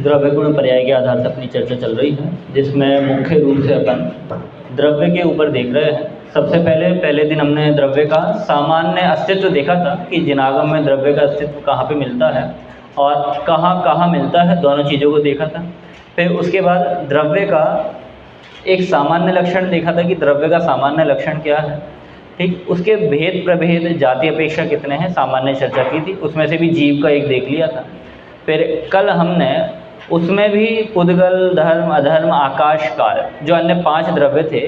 द्रव्य गुण पर्याय के आधार से अपनी चर्चा चल रही है, जिसमें मुख्य रूप से अपन द्रव्य के ऊपर देख रहे हैं। सबसे पहले दिन हमने द्रव्य का सामान्य अस्तित्व देखा था कि जिनागम में द्रव्य का अस्तित्व कहाँ पे मिलता है और कहाँ कहाँ मिलता है, दोनों चीज़ों को देखा था। फिर उसके बाद द्रव्य का एक सामान्य लक्षण देखा था कि द्रव्य का सामान्य लक्षण क्या है, ठीक। उसके भेद प्रभेद जाति अपेक्षा कितने हैं, सामान्य चर्चा की थी। उसमें से भी जीव का एक देख लिया था। फिर कल हमने उसमें भी पुद्गल, धर्म, अधर्म, आकाश, काल, जो अन्य 5 द्रव्य थे,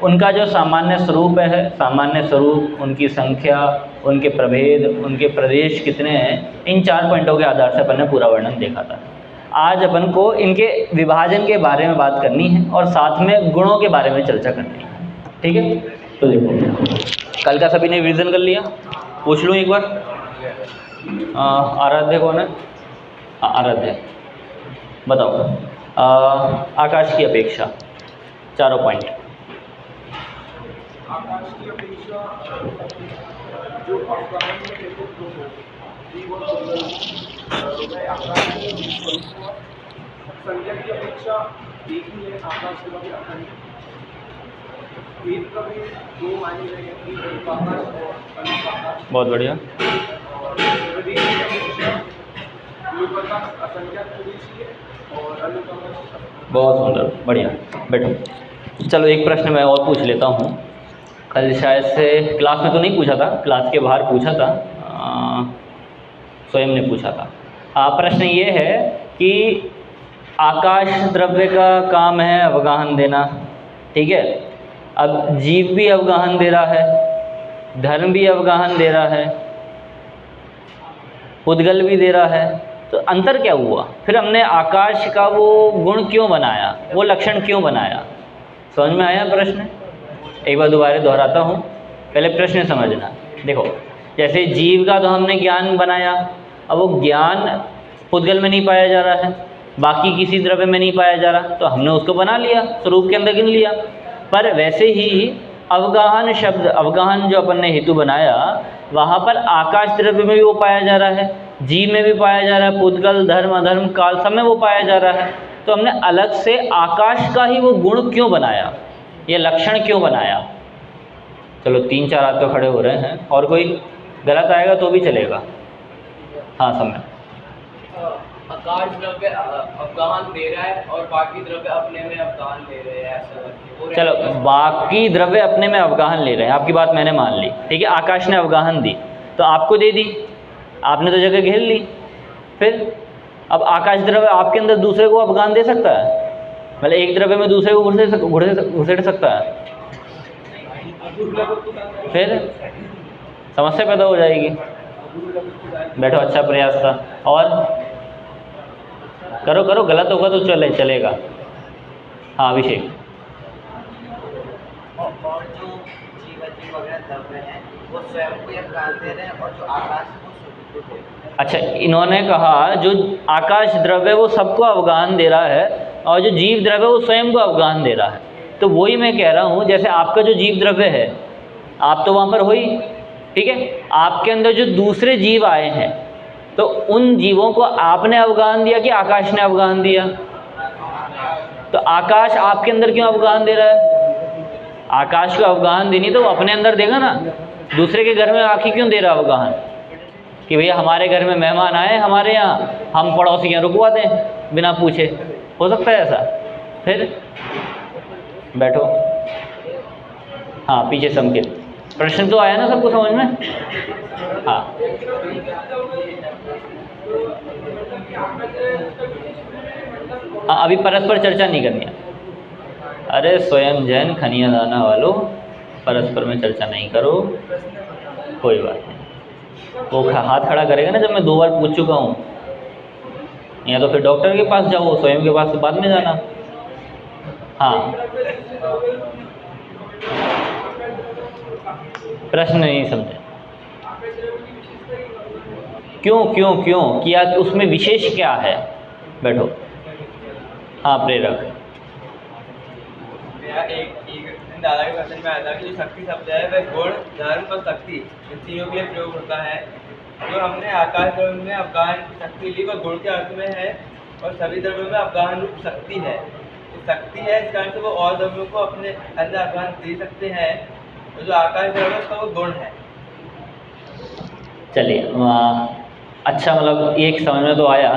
उनका जो सामान्य स्वरूप है, सामान्य स्वरूप, उनकी संख्या, उनके प्रभेद, उनके प्रदेश कितने हैं, इन 4 पॉइंटों के आधार से अपन ने पूरा वर्णन देखा था। आज अपन को इनके विभाजन के बारे में बात करनी है और साथ में गुणों के बारे में चर्चा करनी है, ठीक है। तो देखो, कल का सभी ने रिवीजन कर लिया? पूछ लूँ एक बार। आराध्य कौन है? आराध्य, बताओ। आकाश की अपेक्षा, चारों पॉइंट। आकाश की अपेक्षा जो अवगाहन में नेतृत्व हो, जीवन आकाश संख्या की अपेक्षा एक ही है, आकाश के बारे अखंड। एक कभी 2 माने गए हैं, आकाश और अनुपाकाश। बहुत बढ़िया। और प्रदेश की अपेक्षा अनुपाकाश असंख्यात प्रदेश है और अनुपाकाश। बहुत सुंदर, बढ़िया। बैठो। चलो एक प्रश्न मैं और पूछ लेता हूँ। कल शायद से क्लास में तो नहीं पूछा था, क्लास के बाहर पूछा था, स्वयं ने पूछा था। प्रश्न ये है कि आकाश द्रव्य का काम है अवगाहन देना, ठीक है। अब जीव भी अवगाहन दे रहा है, धर्म भी अवगाहन दे रहा है, पुद्गल भी दे रहा है, तो अंतर क्या हुआ? फिर हमने आकाश का वो गुण क्यों बनाया, वो लक्षण क्यों बनाया? समझ में आया प्रश्न? एक बार दोबारा दोहराता हूँ, पहले प्रश्न समझना। देखो, जैसे जीव का तो हमने ज्ञान बनाया, अब वो ज्ञान पुद्गल में नहीं पाया जा रहा है, बाकी किसी द्रव्य में नहीं पाया जा रहा, तो हमने उसको बना लिया, स्वरूप के अंदर गिन लिया। पर वैसे ही अवगाहन शब्द, अवगाहन जो अपन ने हेतु बनाया, वहाँ पर आकाश द्रव्य में भी वो पाया जा रहा है, जीव में भी पाया जा रहा है, पुद्गल, धर्म, अधर्म, काल, सब में वो पाया जा रहा है। तो हमने अलग से आकाश का ही वो गुण क्यों बनाया, ये लक्षण क्यों बनाया? चलो 3-4 हाथ तो खड़े हो रहे हैं, और कोई गलत आएगा तो भी चलेगा। हाँ, समय। आकाश द्रव्य अवगाहन दे रहा है और बाकी द्रव्य अपने में अवगाहन ले रहे हैं, ऐसा। चलो, बाकी द्रव्य अपने में अवगाहन ले रहे हैं, आपकी बात मैंने मान ली, ठीक है। आकाश ने अवगाहन दी तो आपको दे दी, आपने तो जगह घेर ली। फिर अब आकाश द्रव्य आपके अंदर दूसरे को अवगाहन दे सकता है? मतलब एक द्रव्य में दूसरे को घुसेड़ सकता है? फिर समस्या पैदा हो जाएगी। बैठो, अच्छा प्रयास था, और करो करो, गलत होगा तो चलेगा। हाँ, अभिषेक। और जो जीव वगैरह द्रव्य हैं वो स्वयं को अवगाहन दे रहे हैं, और जो आकाश है वो स्वरूप को दे रहे हैं। अच्छा, इन्होंने कहा जो आकाश द्रव्य वो सबको अवगाहन दे रहा है, और जो जीव द्रव्य वो स्वयं को अवगाहन दे रहा है। तो वही मैं कह रहा हूँ, जैसे आपका जो जीव द्रव्य है, आप तो वहाँ पर हो ही, ठीक है। आपके अंदर जो दूसरे जीव आए हैं, तो उन जीवों को आपने अवगाहन दिया कि आकाश ने अवगाहन दिया? तो आकाश आपके अंदर क्यों अवगाहन दे रहा है? आकाश को अवगाहन देनी तो वो अपने अंदर देगा ना, दूसरे के घर में आके क्यों दे रहा अवगाहन? कि भैया हमारे घर में मेहमान आए हमारे यहाँ, हम पड़ोसी यहाँ रुकवा दें बिना पूछे, हो सकता है ऐसा? फिर बैठो। हाँ, पीछे संकेत। प्रश्न तो आया ना सबको समझ में? हाँ, हाँ, अभी परस्पर चर्चा नहीं करनी है। अरे स्वयं जैन खनिया दाना वालों, परस्पर में चर्चा नहीं करो, कोई बात नहीं। वो हाथ खड़ा करेगा ना जब मैं 2 बार पूछ चुका हूँ, या तो फिर डॉक्टर के पास जाओ, स्वयं के पास तो बाद में जाना। हाँ, प्रश्न नहीं समझे। क्यों क्यों क्यों किया, उसमें विशेष क्या है? बैठो। हाँ, प्रेरक। मेरा एक दादा के क्वेश्चन में आया था कि जो शक्ति शब्द है वह गुण, धर्म और शक्ति इन तीनों के लिए प्रयोग होता है। जो हमने आकाश में अवगाहन शक्ति ली वह गुण के अर्थ में है, और सभी द्रव्यों में अवगाहन रूप शक्ति है। तो शक्ति है, इस कारण से वो और द्रव्यों को अपने अंदर अवगाहन दे सकते हैं। और जो आकाश द्रव्य है उसका वो गुण है। चलिए अच्छा, मतलब एक समझ में तो आया।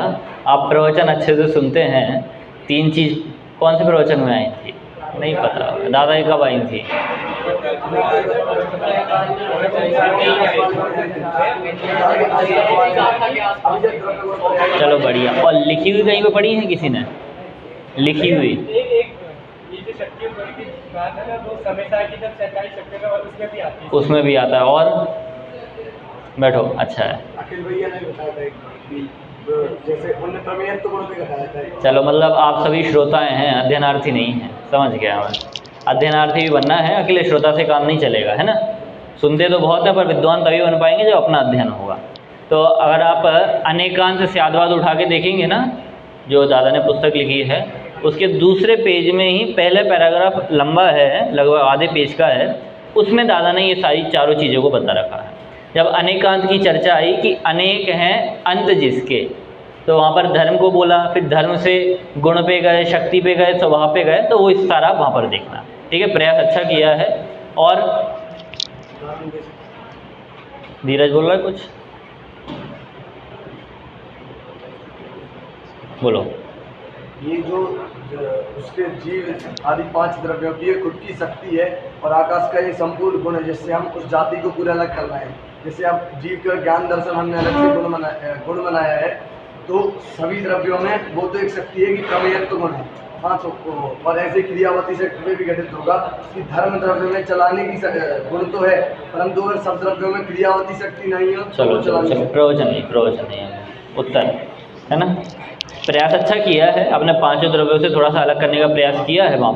आप प्रवचन अच्छे से सुनते हैं। 3 चीज़ कौन से प्रवचन में आई थी नहीं पता, दादा जी कब आई थी? चलो बढ़िया। और लिखी हुई कहीं पे पढ़ी है किसी ने? लिखी हुई ये जो शक्ति की बात है ना, वो समय सार की जब 47 शक्ति का, और उसमें भी आती है। उसमें भी आता है। और बैठो, अच्छा है। अखिल भैया ने बताया था कि जैसे उन्होंने प्रमेयत्व गुण पे बताया था। चलो मतलब आप सभी श्रोताएं हैं, अध्ययनार्थी नहीं हैं, समझ गया मैं। अध्ययनार्थी भी बनना है, अकेले श्रोता से काम नहीं चलेगा, है ना। सुनते तो बहुत है, पर विद्वान तभी बन पाएंगे जब अपना अध्ययन होगा। तो अगर आप अनेकांत स्याद्वाद उठा के देखेंगे ना, जो दादा ने पुस्तक लिखी है, उसके दूसरे पेज में ही पहले पैराग्राफ लंबा है, लगभग आधे पेज का है, उसमें दादा ने ये सारी चारों चीज़ों को बता रखा है। जब अनेकांत की चर्चा आई कि अनेक हैं अंत जिसके, तो वहाँ पर धर्म को बोला, फिर धर्म से गुण पे गए, शक्ति पे गए, स्वभाव पे गए, तो वो इस सारा वहाँ पर देखना। ठीक है, प्रयास अच्छा किया है। और धीरज बोल रहा है कुछ, बोलो। ये जो उसके जीव आदि 5 द्रव्यों की खुद की शक्ति है और आकाश का ये संपूर्ण गुण है, जिससे हम उस जाति को पूरा अलग कर रहे हैं। जैसे अब जीव का ज्ञान दर्शन हमने अलग से गुण बनाया है, तो सभी द्रव्यों में वो तो एक शक्ति है कि प्रमेयत्व गुण है। हाँ, तो और ऐसे क्रियावती शक्ति में भी घटित होगा कि धर्म द्रव्य में चलाने की गुण तो है, परंतु अगर सब द्रव्यों में क्रियावती शक्ति नहीं हो। चलो प्रवचन नहीं है, उत्तर है ना। प्रयास अच्छा किया है, अपने 5 द्रव्यों से थोड़ा सा अलग करने का प्रयास किया है वहाँ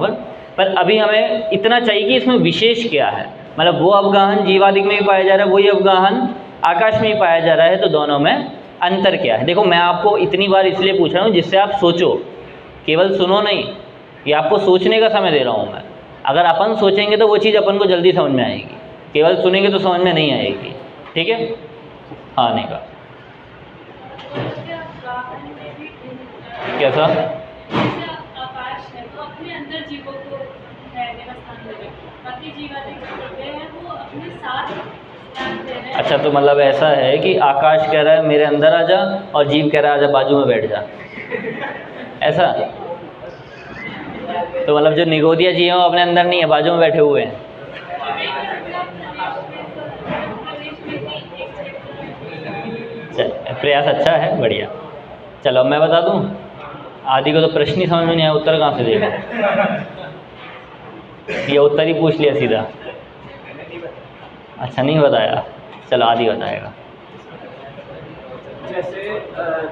पर अभी हमें इतना चाहिए कि इसमें विशेष क्या है। मतलब वो अवगाहन जीवादिक में भी पाया जा रहा है, वही अवगाहन आकाश में भी पाया जा रहा है, तो दोनों में अंतर क्या है। देखो, मैं आपको इतनी बार इसलिए पूछ रहा हूँ जिससे आप सोचो, केवल सुनो नहीं। ये आपको सोचने का समय दे रहा हूँ मैं। अगर अपन सोचेंगे तो वो चीज़ अपन को जल्दी समझ में आएगी, केवल सुनेंगे तो समझ में नहीं आएगी। ठीक है, हाँ नहीं का कैसा आकाश है तो अपने अंदर जीवों को रहने का स्थान दे रहे, बाकी जीवादिक जो द्रव्य है वो अपने साथ स्थान दे रहे हैं। अच्छा, तो मतलब ऐसा है कि आकाश कह रहा है मेरे अंदर आ जा, और जीव कह रहा है आजा बाजू में बैठ जा, ऐसा। तो मतलब जो निगोदिया जी हैं वो अपने अंदर नहीं है, बाजू में बैठे हुए हैं। प्रयास अच्छा है, बढ़िया। चलो मैं बता दूं, आदि को तो प्रश्न ही समझ में नहीं आया, उत्तर कहाँ से देगा। ये उत्तर ही पूछ लिया सीधा। अच्छा, नहीं बताया, चलो आदि बताएगा। जैसे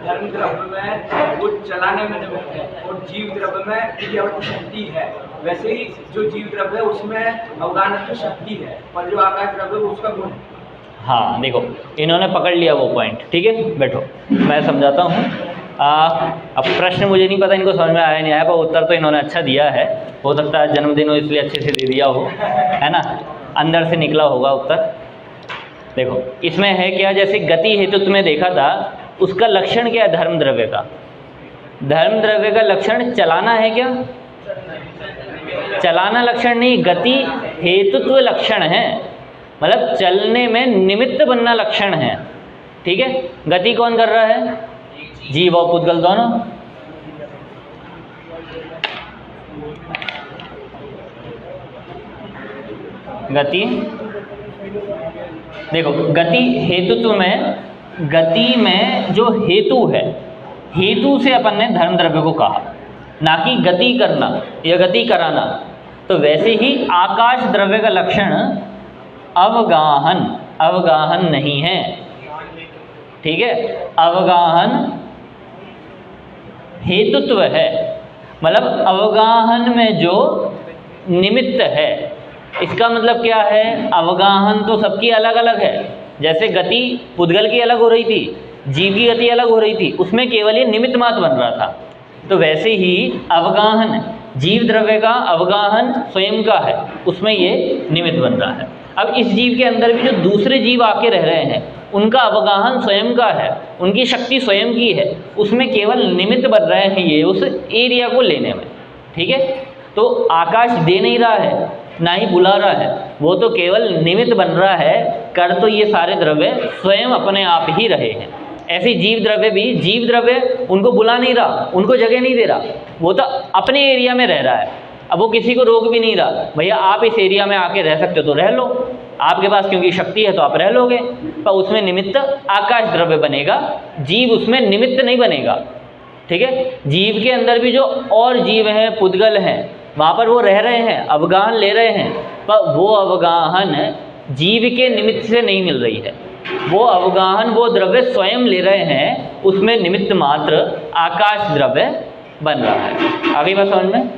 धर्म द्रव्य में वो चलाने में निमित्त है और जीव द्रव्य में क्रियावती शक्ति है, वैसे ही जो जीव द्रव्य है उसमें अवगाहन शक्ति है, और जो आकाश द्रव्य है उसका गुण है। हाँ देखो, इन्होंने पकड़ लिया वो पॉइंट। ठीक है, बैठो मैं समझाता हूँ। अब प्रश्न मुझे नहीं पता इनको समझ में आया नहीं आया, पर उत्तर तो इन्होंने अच्छा दिया है। हो सकता है जन्मदिन हो इसलिए अच्छे से दे दिया हो, है ना, अंदर से निकला होगा उत्तर। देखो इसमें है क्या, जैसे गति हेतु तुम्हें देखा था, उसका लक्षण क्या है धर्म द्रव्य का? धर्म द्रव्य का लक्षण चलाना है क्या? चलाना लक्षण नहीं, गति हेतुत्व लक्षण है, मतलब चलने में निमित्त बनना लक्षण है। ठीक है, गति कौन कर रहा है? जीव और पुद्गल दोनों। गति, देखो गति हेतुत्व में, गति में जो हेतु है, हेतु से अपन ने धर्म द्रव्य को कहा, ना कि गति करना या गति कराना। तो वैसे ही आकाश द्रव्य का लक्षण अवगाहन, अवगाहन नहीं है। ठीक है, अवगाहन हेतुत्व है, मतलब अवगाहन में जो निमित्त है। इसका मतलब क्या है, अवगाहन तो सबकी अलग अलग है। जैसे गति पुद्गल की अलग हो रही थी, जीव की गति अलग हो रही थी, उसमें केवल ये निमित्त मात्र बन रहा था। तो वैसे ही अवगाहन, जीव द्रव्य का अवगाहन स्वयं का है, उसमें ये निमित्त बन रहा है। अब इस जीव के अंदर भी जो दूसरे जीव आके रह रहे हैं, उनका अवगाहन स्वयं का है, उनकी शक्ति स्वयं की है, उसमें केवल निमित्त बन रहे हैं ये उस एरिया को लेने में। ठीक है, तो आकाश दे नहीं रहा है, ना ही बुला रहा है, वो तो केवल निमित्त बन रहा है। कर तो ये सारे द्रव्य स्वयं अपने आप ही रहे हैं। ऐसे जीव द्रव्य भी, जीव द्रव्य उनको बुला नहीं रहा, उनको जगह नहीं दे रहा, वो तो अपने एरिया में रह रहा है। अब वो किसी को रोक भी नहीं रहा, भैया आप इस एरिया में आके रह सकते हो तो रह लो, आपके पास क्योंकि शक्ति है तो आप रह लोगे, पर उसमें निमित्त आकाश द्रव्य बनेगा, जीव उसमें निमित्त नहीं बनेगा। ठीक है, जीव के अंदर भी जो और जीव हैं, पुद्गल हैं, वहाँ पर वो रह रहे हैं, अवगाहन ले रहे हैं, पर वो अवगाहन जीव के निमित्त से नहीं मिल रही है, वो अवगाहन वो द्रव्य स्वयं ले रहे हैं, उसमें निमित्त मात्र आकाश द्रव्य बन रहा है। आगे बात समझ में?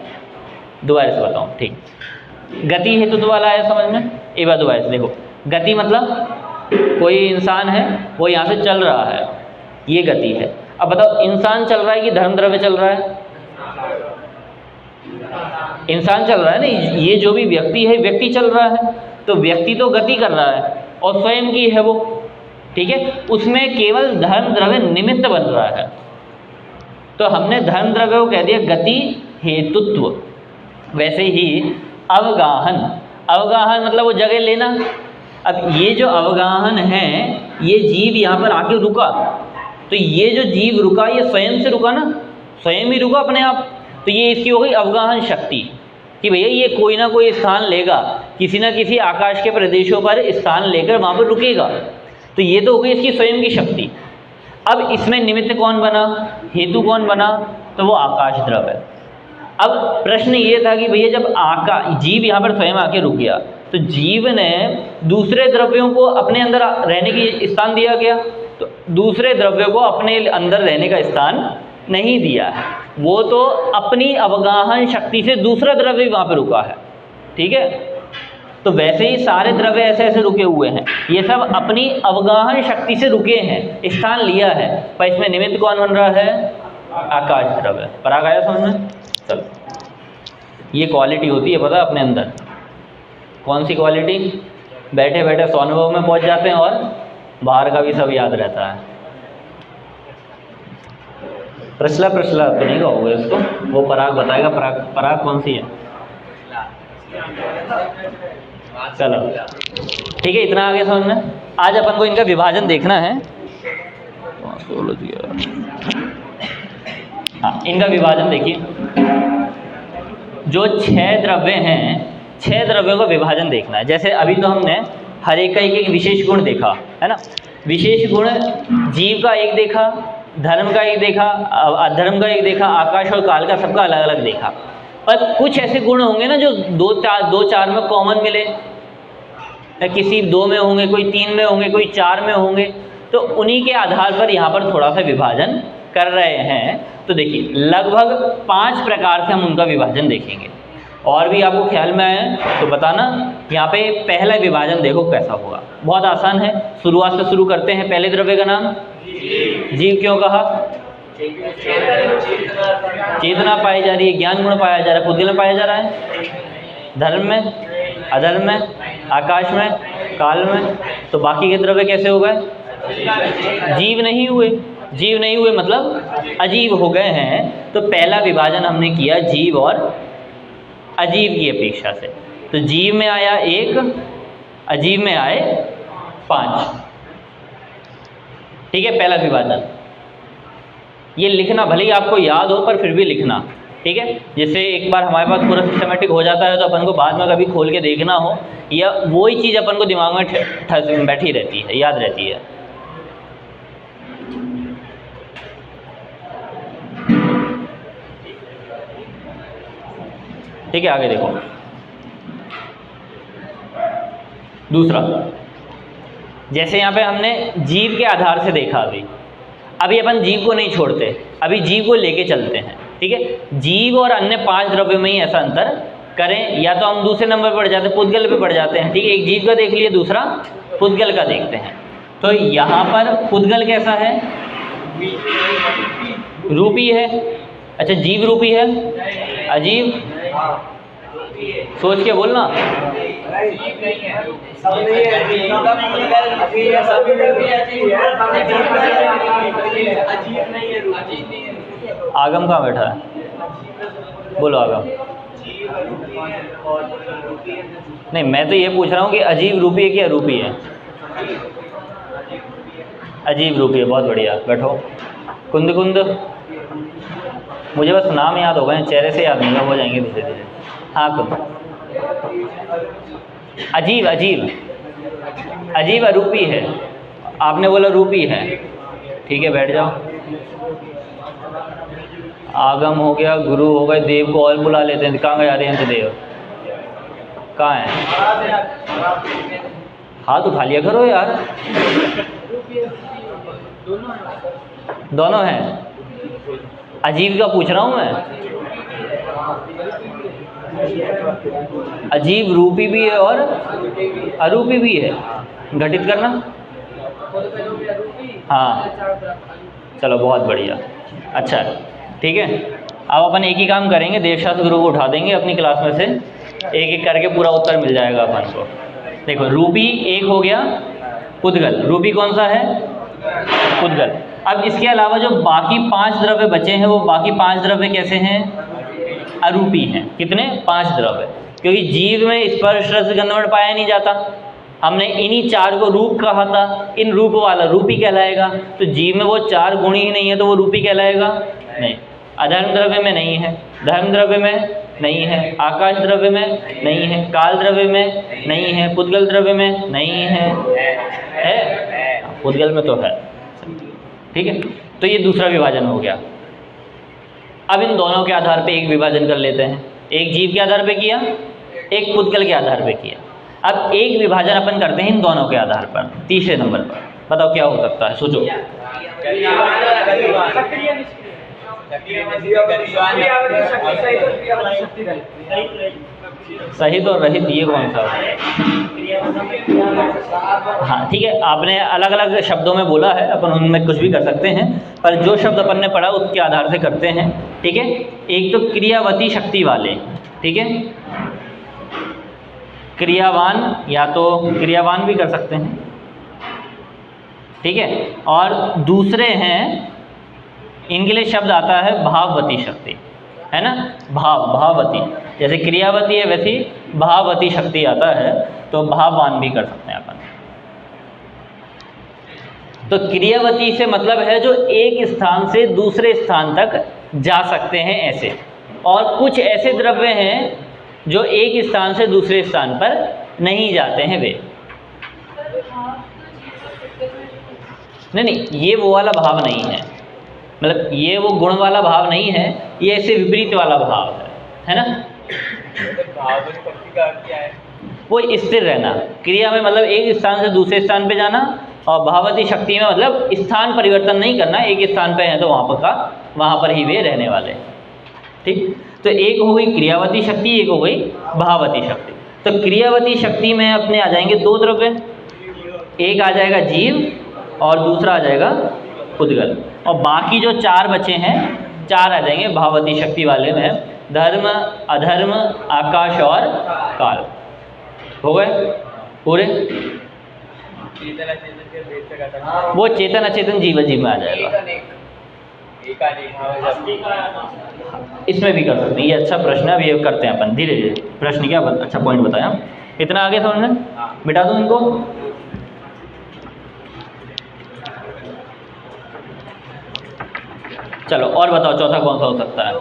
दोबारा से बताऊँ, ठीक। गति हेतु तो वाला आया समझ में? एक बार दोबारा से देखो, गति मतलब कोई इंसान है, वो यहाँ से चल रहा है, ये गति है। अब बताओ, इंसान चल रहा है कि धर्म द्रव्य चल रहा है? इंसान चल रहा है ना, ये जो भी व्यक्ति है, व्यक्ति चल रहा है, तो व्यक्ति तो गति कर रहा है और स्वयं की है वो। ठीक है, उसमें केवल धर्म द्रव्य निमित्त बन रहा है, तो हमने धर्म द्रव्य को कह दिया गति हेतुत्व। वैसे ही अवगाहन, अवगाहन मतलब वो जगह लेना। अब ये जो अवगाहन है, ये जीव यहाँ पर आके रुका, तो ये जो जीव रुका ये स्वयं से रुका ना, स्वयं ही रुका अपने आप, तो ये इसकी हो गई अवगाहन शक्ति कि भैया ये कोई ना कोई स्थान लेगा, किसी ना किसी आकाश के प्रदेशों पर स्थान लेकर वहाँ पर रुकेगा, तो ये तो हो गई इसकी स्वयं की शक्ति। अब इसमें निमित्त कौन बना, हेतु कौन बना? तो वो आकाश द्रव्य। अब प्रश्न ये था कि भैया जब जीव यहाँ पर स्वयं आके रुक गया, तो जीव ने दूसरे द्रव्यों को अपने अंदर रहने की स्थान दिया गया, तो दूसरे द्रव्यों को अपने अंदर रहने का स्थान नहीं दिया है, वो तो अपनी अवगाहन शक्ति से दूसरा द्रव्य वहाँ पर रुका है। ठीक है, तो वैसे ही सारे द्रव्य ऐसे ऐसे रुके हुए हैं, ये सब अपनी अवगाहन शक्ति से रुके हैं, स्थान लिया है, पर इसमें निमित्त कौन बन रहा है? आकाश द्रव्य। पराग आया समझ में? चलो, ये क्वालिटी होती है पता अपने अंदर, कौन सी क्वालिटी? बैठे बैठे स्वानुभव में पहुंच जाते हैं और बाहर का भी सब याद रहता है। प्रश्ला तो नहीं कहोगे इसको, वो पराग बताएगा। पराग कौन सी है? चलो ठीक है, इतना आगे समझ में। आज अपन को इनका विभाजन देखना है। हाँ, इनका विभाजन देखिए। जो 6 द्रव्य हैं, 6 द्रव्यों का विभाजन देखना है। जैसे अभी तो हमने हर एक का एक विशेष गुण देखा है ना, विशेष गुण जीव का एक देखा, धर्म का एक देखा, अधर्म का एक देखा, आकाश और काल का सबका अलग अलग देखा। पर कुछ ऐसे गुण होंगे ना जो 2-4 में कॉमन मिले, किसी 2 में होंगे, कोई 3 में होंगे, कोई 4 में होंगे, तो उन्हीं के आधार पर यहाँ पर थोड़ा सा विभाजन कर रहे हैं। तो देखिए, लगभग 5 प्रकार से हम उनका विभाजन देखेंगे। और भी आपको ख्याल में आए तो बताना। यहाँ पे पहला विभाजन देखो कैसा होगा, बहुत आसान है। शुरुआत से शुरू करते हैं। पहले द्रव्य का नाम जीव क्यों कहा? चेतना पाई जा रही है, ज्ञान गुण पाया जा रहा है, पुद्गल में पाया जा रहा है, धर्म में, अधर्म में, आकाश में, काल में। तो बाकी के द्रव्य कैसे हो गए? जीव नहीं हुए। जीव नहीं हुए मतलब अजीव हो गए हैं। तो पहला विभाजन हमने किया जीव और अजीव की अपेक्षा से। तो जीव में आया 1, अजीव में आए 5। ठीक है, पहला विभाजन। ये लिखना, भले ही आपको याद हो पर फिर भी लिखना, ठीक है। जैसे एक बार हमारे पास पूरा सिस्टमेटिक हो जाता है तो अपन को बाद में कभी खोल के देखना हो, या वही चीज़ अपन को दिमाग में बैठी रहती है, याद रहती है। ठीक है, आगे देखो। दूसरा, जैसे यहाँ पे हमने जीव के आधार से देखा, अभी अपन जीव को नहीं छोड़ते, अभी जीव को लेके चलते हैं। ठीक है, जीव और अन्य 5 द्रव्यों में ही ऐसा अंतर करें, या तो हम दूसरे नंबर पर बढ़ जाते हैं, पुद्गल पे बढ़ जाते हैं। ठीक है, एक जीव का देख लिए, दूसरा पुद्गल का देखते हैं। तो यहाँ पर पुद्गल कैसा है? रूपी है। अच्छा, जीव रूपी है, अजीव सोच के बोलना। सब नहीं है, अभी ये सभी अजीब नहीं है। आगम कहाँ बैठा है? बोलो आगम। नहीं, मैं तो ये पूछ रहा हूँ कि अजीब रूपी है कि अरूपी है? अजीब रूपी है, बहुत बढ़िया। बैठो। कुंद कुंद, मुझे बस नाम याद हो गए, चेहरे से याद नहीं हो जाएंगे धीरे धीरे। हाँ कुंद। अजीब, अजीब, अजीब अरूपी है। आपने बोला रूपी है, ठीक है, बैठ जाओ। आगम हो गया, गुरु हो गए, देव को और बुला लेते हैं। कहाँ गए अरिहंत देव? कहाँ है? हाथ उठा लिया करो यार। दोनों हैं। अजीब का पूछ रहा हूँ मैं। अजीब रूपी भी है और अरूपी भी है। घटित करना। हाँ चलो, बहुत बढ़िया। अच्छा ठीक है, अब अपन एक ही काम करेंगे, देवशास्त्र गुरु को उठा देंगे अपनी क्लास में से, एक एक करके पूरा उत्तर मिल जाएगा अपन को। देखो, रूपी एक हो गया, पुद्गल। रूपी कौन सा है? पुद्गल। अब इसके अलावा जो बाकी 5 द्रव्य बचे हैं, वो बाकी 5 द्रव्य कैसे हैं? अरूपी हैं। कितने? 5 द्रव्य। क्योंकि जीव में स्पर्श रस गंध में पाया नहीं जाता। हमने इन्हीं 4 को रूप कहा था, इन रूप वाला रूपी कहलाएगा। तो जीव में वो 4 गुण ही नहीं है, तो वो रूपी कहलाएगा नहीं। अधर्म द्रव्य में नहीं है, धर्म द्रव्य में नहीं है, आकाश द्रव्य में नहीं है, काल द्रव्य में नहीं है, पुद्गल द्रव्य में नहीं है। पुद्गल में तो है। ठीक है, तो ये दूसरा विभाजन हो गया। अब इन दोनों के आधार पे एक विभाजन कर लेते हैं। एक जीव के आधार पे किया, एक पुद्गल के आधार पे किया। अब एक विभाजन अपन करते हैं इन दोनों के आधार पर, तीसरे नंबर पर। बताओ क्या हो सकता है, सोचो। सहित और रहित, ये कौन सा? हाँ ठीक है, आपने अलग अलग शब्दों में बोला है, अपन उनमें कुछ भी कर सकते हैं, पर जो शब्द अपन ने पढ़ा उसके आधार से करते हैं। ठीक है, एक तो क्रियावती शक्ति वाले, ठीक है, क्रियावान, या तो क्रियावान भी कर सकते हैं, ठीक है। और दूसरे हैं, इनके लिए शब्द आता है भाववती शक्ति, है ना। भाववती, जैसे क्रियावती है वैसी भाववती शक्ति आता है, तो भाववान भी कर सकते हैं अपन। तो क्रियावती से मतलब है जो एक स्थान से दूसरे स्थान तक जा सकते हैं, ऐसे। और कुछ ऐसे द्रव्य हैं जो एक स्थान से दूसरे स्थान पर नहीं जाते हैं, वे नहीं, ये वो वाला भाव नहीं है, मतलब ये वो गुण वाला भाव नहीं है, ये ऐसे विपरीत वाला भाव है ना। वो स्थिर रहना, क्रिया में मतलब एक स्थान से दूसरे स्थान पे जाना, और भाववती शक्ति में मतलब स्थान परिवर्तन नहीं करना, एक स्थान पे है तो वहाँ पर ही वे रहने वाले। ठीक, तो एक हो गई क्रियावती शक्ति, एक हो गई भाववती शक्ति। तो क्रियावती शक्ति में अपने आ जाएंगे 2 द्रव्य, एक आ जाएगा जीव और दूसरा आ जाएगा पुद्गल। और बाकी जो 4 बचे हैं, 4 आ जाएंगे भाववती शक्ति वाले में, धर्म, अधर्म, आकाश और काल। हो गए पूरे? वो चेतन अचेतन जीव में आ जाएगा। इसमें भी कर सकते हैं, ये अच्छा प्रश्न है। अभी ये करते हैं अपन धीरे धीरे। प्रश्न क्या अच्छा पॉइंट बताया, इतना आगे समझ में, मिटा दूँ इनको। चलो और बताओ, चौथा कौन सा हो सकता है?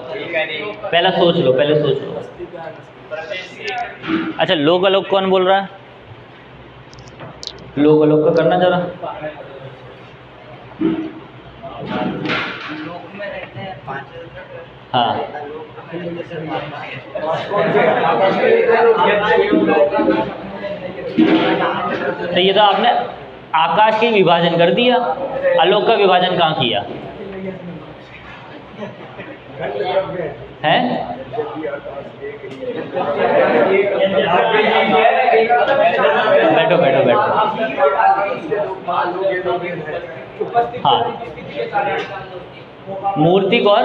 पहले सोच लो। अच्छा, लोक अलोक कौन बोल रहा है? लोक अलोक का करना जरा। लोक में रहते हैं 5 हाँ, तो ये तो आपने आकाश के विभाजन कर दिया, आलोक का विभाजन कहाँ किया है? बैठो बैठो बैठो। हाँ मूर्तिक और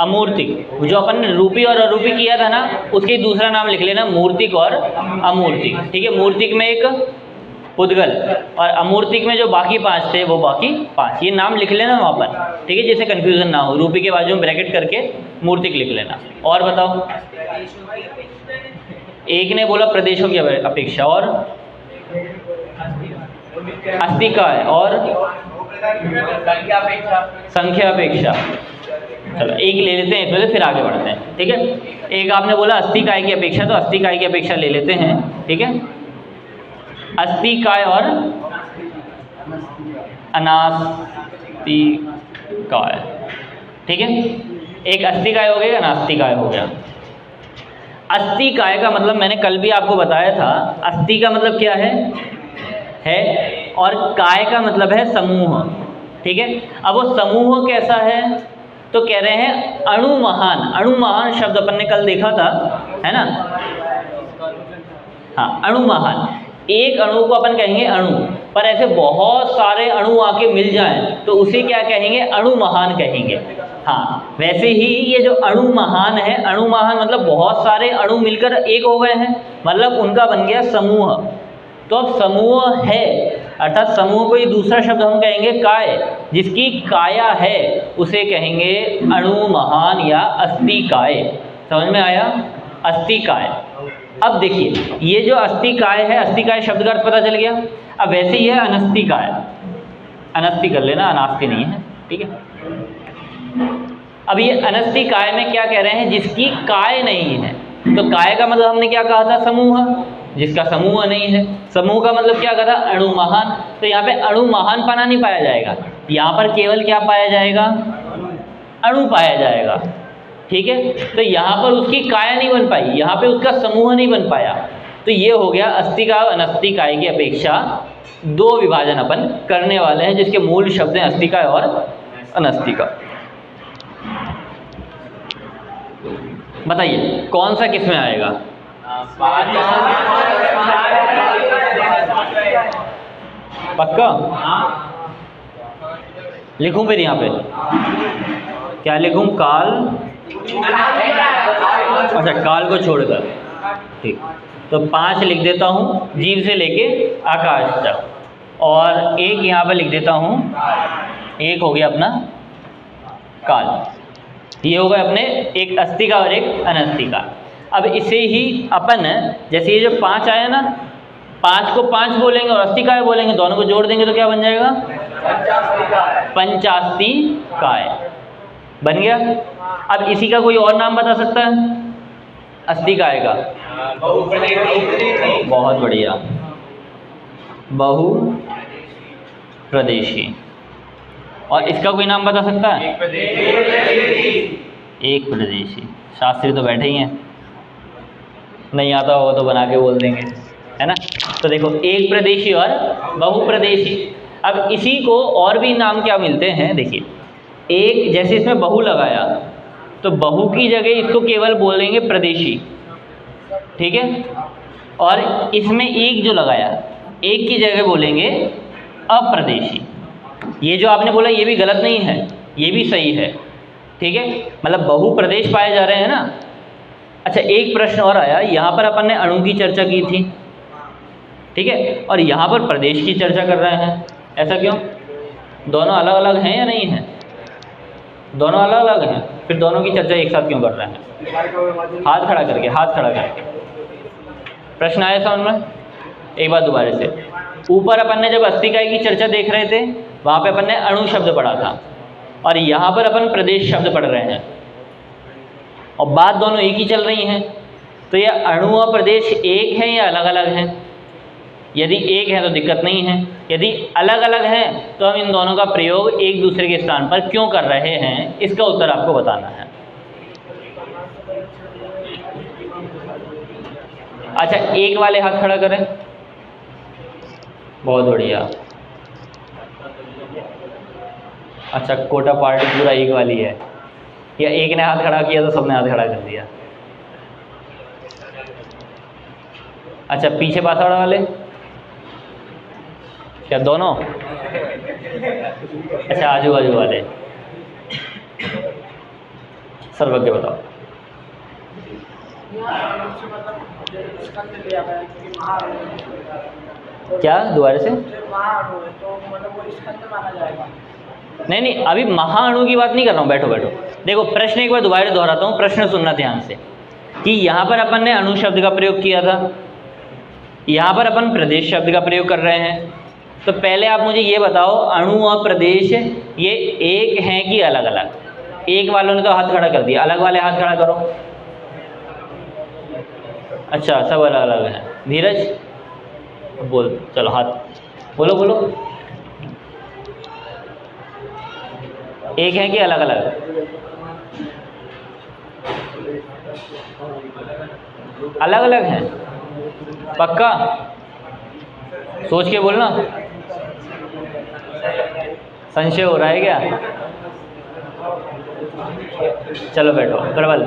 अमूर्तिक। जो अपन ने रूपी और अरूपी किया था ना, उसके दूसरा नाम लिख लेना मूर्तिक और अमूर्तिक। ठीक है, मूर्तिक में एक पुद्गल और अमूर्तिक में जो बाकी 5 थे वो बाकी 5, ये नाम लिख लेना वहाँ पर। ठीक है, जिससे कन्फ्यूज़न ना हो। रूपी के बाजू में ब्रैकेट करके मूर्तिक लिख लेना। और बताओ, एक ने बोला प्रदेशों की अपेक्षा, और अस्तिकाय, और संख्या अपेक्षा। चलो एक ले लेते हैं इसमें से, फिर आगे बढ़ते हैं। ठीक है, एक आपने बोला अस्तिकाय की अपेक्षा, तो अस्तिकाय की अपेक्षा ले लेते हैं। ठीक है, अस्तिकाय और अनास्तिकाय। ठीक है, एक अस्तिकाय हो गया, अनास्तिकाय हो गया। अस्तिकाय का मतलब मैंने कल भी आपको बताया था, अस्थि का मतलब क्या है, और काय का मतलब है समूह। ठीक है, अब वो समूह कैसा है, तो कह रहे हैं अणुमहान। अणुमहान शब्द अपन ने कल देखा था, है ना। हाँ, अणुमहान, एक अणु को अपन कहेंगे अणु, पर ऐसे बहुत सारे अणु आके मिल जाएं तो उसे क्या कहेंगे, अणुमहान कहेंगे। हाँ, वैसे ही ये जो अणुमहान है, अणुमहान मतलब बहुत सारे अणु मिलकर एक हो गए हैं, मतलब उनका बन गया समूह। तो अब समूह है, अर्थात समूह को ही दूसरा शब्द हम कहेंगे काय, जिसकी काया है उसे कहेंगे अणुमहान या अस्तिकाय। समझ में आया, अस्तिकाय। अब देखिए, ये जो अस्तिकाय है, अस्तिकाय शब्द का अर्थ पता चल गया। अब वैसे ही है अनस्तिकाय, अनस्ति कर लेना, अनास्ति नहीं है। ठीक है, अब ये अनस्तिकाय में क्या कह रहे हैं, जिसकी काय नहीं है। तो काय का मतलब हमने क्या कहा था, समूह, जिसका समूह नहीं है। समूह का मतलब क्या कहा था, अणुमहान। तो यहाँ पे अणुमहान पाना नहीं पाया जाएगा, यहाँ पर केवल क्या पाया जाएगा, अणु पाया जाएगा। ठीक है, तो यहाँ पर उसकी काया नहीं बन पाई, यहाँ पे उसका समूह नहीं बन पाया। तो ये हो गया अस्तिकाय और अनस्तिकाय की अपेक्षा 2 विभाजन अपन करने वाले हैं, जिसके मूल शब्द हैं अस्तिकाय और अनस्तिकाय। बताइए कौन सा किस में आएगा, पक्का? लिखूं फिर यहाँ पे क्या लिखूं, काल, अच्छा काल को छोड़कर। ठीक, तो 5 लिख देता हूँ, जीव से लेके आकाश तक, और एक यहाँ पे लिख देता हूँ, एक हो गया अपना काल। ये हो गए अपने एक अस्तिका और एक अनस्तिका। अब इसे ही अपन, जैसे ये जो 5 आया ना, 5 को 5 बोलेंगे और अस्तिकाय बोलेंगे, दोनों को जोड़ देंगे तो क्या बन जाएगा, पंचास्तिकाय बन गया। अब इसी का कोई और नाम बता सकता है अस्तिकाय का? बहुत बढ़िया, बहु प्रदेशी। और इसका कोई नाम बता सकता है? एक प्रदेशी। शास्त्री तो बैठे ही हैं, नहीं आता होगा तो बना के बोल देंगे, है ना। तो देखो, एक प्रदेशी और बहु प्रदेशी। अब इसी को और भी नाम क्या मिलते हैं, देखिए, एक जैसे इसमें बहु लगाया तो बहु की जगह इसको केवल बोलेंगे प्रदेशी। ठीक है, और इसमें एक जो लगाया, एक की जगह बोलेंगे अप्रदेशी। ये जो आपने बोला ये भी गलत नहीं है, ये भी सही है। ठीक है, मतलब बहु प्रदेश पाए जा रहे हैं ना। अच्छा, एक प्रश्न और आया, यहाँ पर अपन ने अणु की चर्चा की थी, ठीक है, और यहाँ पर प्रदेश की चर्चा कर रहे हैं, ऐसा क्यों? दोनों अलग अलग हैं या नहीं हैं? दोनों अलग अलग हैं, फिर दोनों की चर्चा एक साथ क्यों कर रहे हैं? हाथ खड़ा करके, हाथ खड़ा करके। प्रश्न आया समझ में? एक बार दोबारा से, ऊपर अपन ने जब अस्तिकाय की चर्चा देख रहे थे, वहाँ पे अपन ने अणु शब्द पढ़ा था, और यहाँ पर अपन प्रदेश शब्द पढ़ रहे हैं, और बात दोनों एक ही चल रही हैं। तो ये अणु और प्रदेश एक हैं या अलग अलग हैं? यदि एक है तो दिक्कत नहीं है, यदि अलग अलग हैं तो हम इन दोनों का प्रयोग एक दूसरे के स्थान पर क्यों कर रहे हैं, इसका उत्तर आपको बताना है। अच्छा, एक वाले हाथ खड़ा करें, बहुत बढ़िया। अच्छा, कोटा पार्टी पूरा एक वाली है, या एक ने हाथ खड़ा किया तो सबने हाथ खड़ा कर दिया? अच्छा, पीछे पासवाड़ा वाले क्या दोनों? अच्छा, आजू बाजू वाले। सर्वज्ञ बताओ। क्या दोबारा से? नहीं नहीं, अभी महाअणु की बात नहीं कर रहा हूँ, बैठो बैठो। देखो प्रश्न एक बार दोबारा दोहराता हूँ, प्रश्न सुनना ध्यान से कि यहाँ पर अपन ने अणु शब्द का प्रयोग किया था, यहाँ पर अपन प्रदेश शब्द का प्रयोग कर रहे हैं। तो पहले आप मुझे ये बताओ, अणु और प्रदेश ये एक हैं कि अलग अलग? एक वालों ने तो हाथ खड़ा कर दिया, अलग वाले हाथ खड़ा करो। अच्छा, सब अलग अलग हैं। धीरज बोल, चलो हाथ बोलो बोलो। एक है कि अलग अलग? अलग अलग हैं, पक्का? सोच के बोलना, संशय हो रहा है क्या? चलो बैठो, प्रबल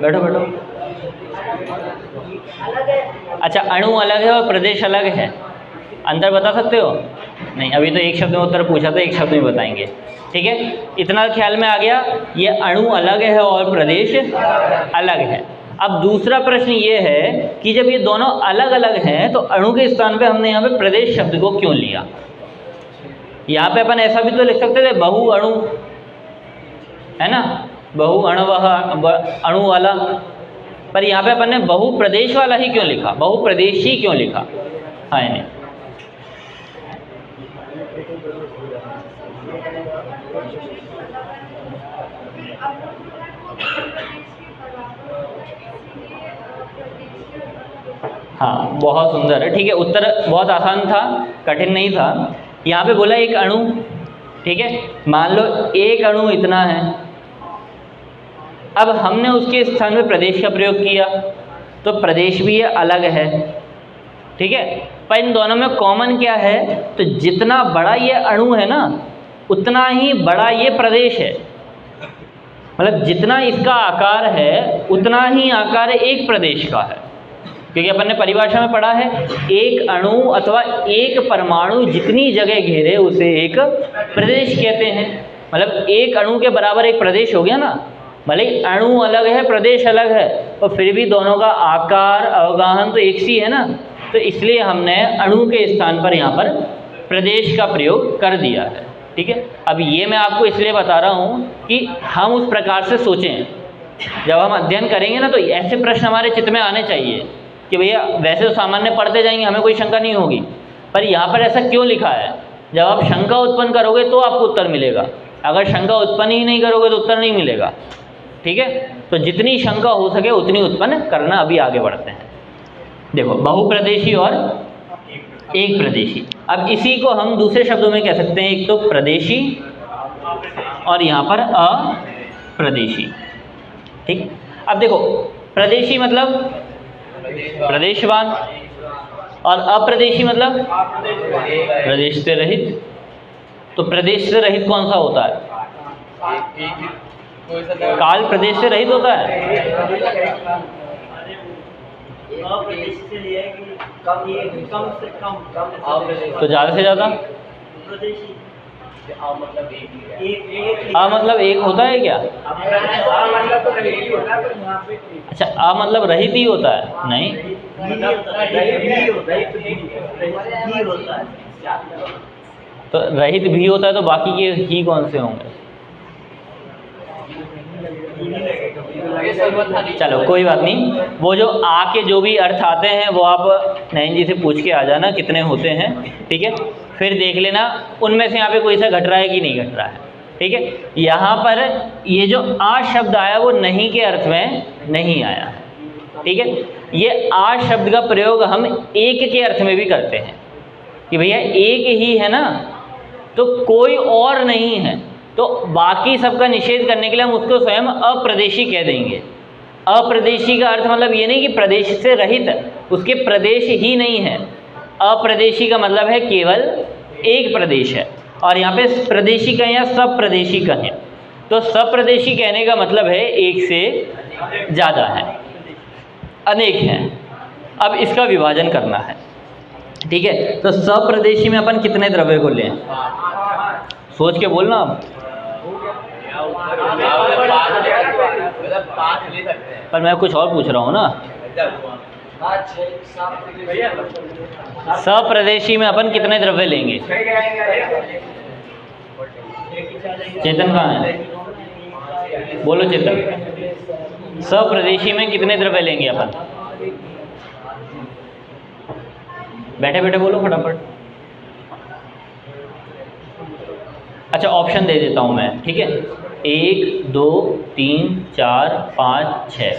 बैठो बैठो। अच्छा, अणु अलग है और प्रदेश अलग है, अंतर बता सकते हो? नहीं, अभी तो एक शब्द में उत्तर पूछा था, एक शब्द में बताएंगे। ठीक है, इतना ख्याल में आ गया, ये अणु अलग है और प्रदेश अलग है। अब दूसरा प्रश्न ये है कि जब ये दोनों अलग अलग हैं तो अणु के स्थान पे हमने यहाँ पे प्रदेश शब्द को क्यों लिया? यहाँ पे अपन ऐसा भी तो लिख सकते थे, बहु अणु, है ना, बहु अणुवह अणु वाला, पर यहाँ पे अपन ने बहु प्रदेश वाला ही क्यों लिखा, बहु प्रदेशी क्यों लिखा? हाँ नहीं, हाँ बहुत सुंदर है। ठीक है, उत्तर बहुत आसान था, कठिन नहीं था। यहाँ पे बोला एक अणु, ठीक है, मान लो एक अणु इतना है, अब हमने उसके स्थान में प्रदेश का प्रयोग किया तो प्रदेश भी ये अलग है। ठीक है, पर इन दोनों में कॉमन क्या है? तो जितना बड़ा ये अणु है ना, उतना ही बड़ा ये प्रदेश है। मतलब जितना इसका आकार है उतना ही आकार एक प्रदेश का है, क्योंकि अपन ने परिभाषा में पढ़ा है, एक अणु अथवा एक परमाणु जितनी जगह घेरे उसे एक प्रदेश कहते हैं। मतलब एक अणु के बराबर एक प्रदेश हो गया ना। भले ही अणु अलग है, प्रदेश अलग है, तो फिर भी दोनों का आकार अवगाहन तो एक सी है ना। तो इसलिए हमने अणु के स्थान पर यहाँ पर प्रदेश का प्रयोग कर दिया है। ठीक है, अब ये मैं आपको इसलिए बता रहा हूँ कि हम उस प्रकार से सोचें, जब हम अध्ययन करेंगे ना तो ऐसे प्रश्न हमारे चित्त में आने चाहिए कि भैया वैसे तो सामान्य पढ़ते जाएंगे, हमें कोई शंका नहीं होगी, पर यहाँ पर ऐसा क्यों लिखा है? जब आप शंका उत्पन्न करोगे तो आपको उत्तर मिलेगा, अगर शंका उत्पन्न ही नहीं करोगे तो उत्तर नहीं मिलेगा। ठीक है, तो जितनी शंका हो सके उतनी उत्पन्न करना। अभी आगे बढ़ते हैं। देखो, बहुप्रदेशी और एक प्रदेशी, अब इसी को हम दूसरे शब्दों में कह सकते हैं, एक तो प्रदेशी और यहाँ पर अप्रदेशी। ठीक, अब देखो प्रदेशी मतलब प्रदेशवान और अप्रदेशी मतलब प्रदेश से रहित। तो प्रदेश से रहित कौन सा होता है? काल प्रदेश से रहित होता है। तो ज़्यादा से ज़्यादा मतलब एक होता है क्या? अच्छा, मतलब रहित ही होता है? नहीं, तो रहित भी होता है, तो बाकी के ही कौन से होंगे? चलो कोई बात नहीं, वो जो आ के जो भी अर्थ आते हैं वो आप नयन जी से पूछ के आ जाना कितने होते हैं। ठीक है, फिर देख लेना उनमें से यहाँ पे कोई सा घट रहा है कि नहीं घट रहा है। ठीक है, यहाँ पर ये जो आ शब्द आया वो नहीं के अर्थ में नहीं आया है। ठीक है, ये आ शब्द का प्रयोग हम एक के अर्थ में भी करते हैं कि भैया एक ही है ना, तो कोई और नहीं है, तो बाकी सबका निषेध करने के लिए हम उसको स्वयं अप्रदेशी कह देंगे। अप्रदेशी का अर्थ मतलब ये नहीं कि प्रदेश से रहित, उसके प्रदेश ही नहीं है। अप्रदेशी का मतलब है केवल एक प्रदेश है, और यहाँ पे प्रदेशी कहें या सब प्रदेशी कहें, तो सब प्रदेशी कहने का मतलब है एक से ज़्यादा है, अनेक हैं। अब इसका विभाजन करना है। ठीक है, तो सब प्रदेशी में अपन कितने द्रव्य को लें? सोच के बोलना आप। मतलब 5 ले सकते हैं। पर मैं कुछ और पूछ रहा हूँ ना। सप्रदेशी में अपन कितने द्रव्य लेंगे? चेतन कहाँ है? बोलो चेतन। सप्रदेशी में कितने द्रव्य लेंगे अपन? बैठे बैठे बोलो फटाफट। अच्छा ऑप्शन दे देता हूँ मैं, ठीक है। 1 2 3 4 5 6।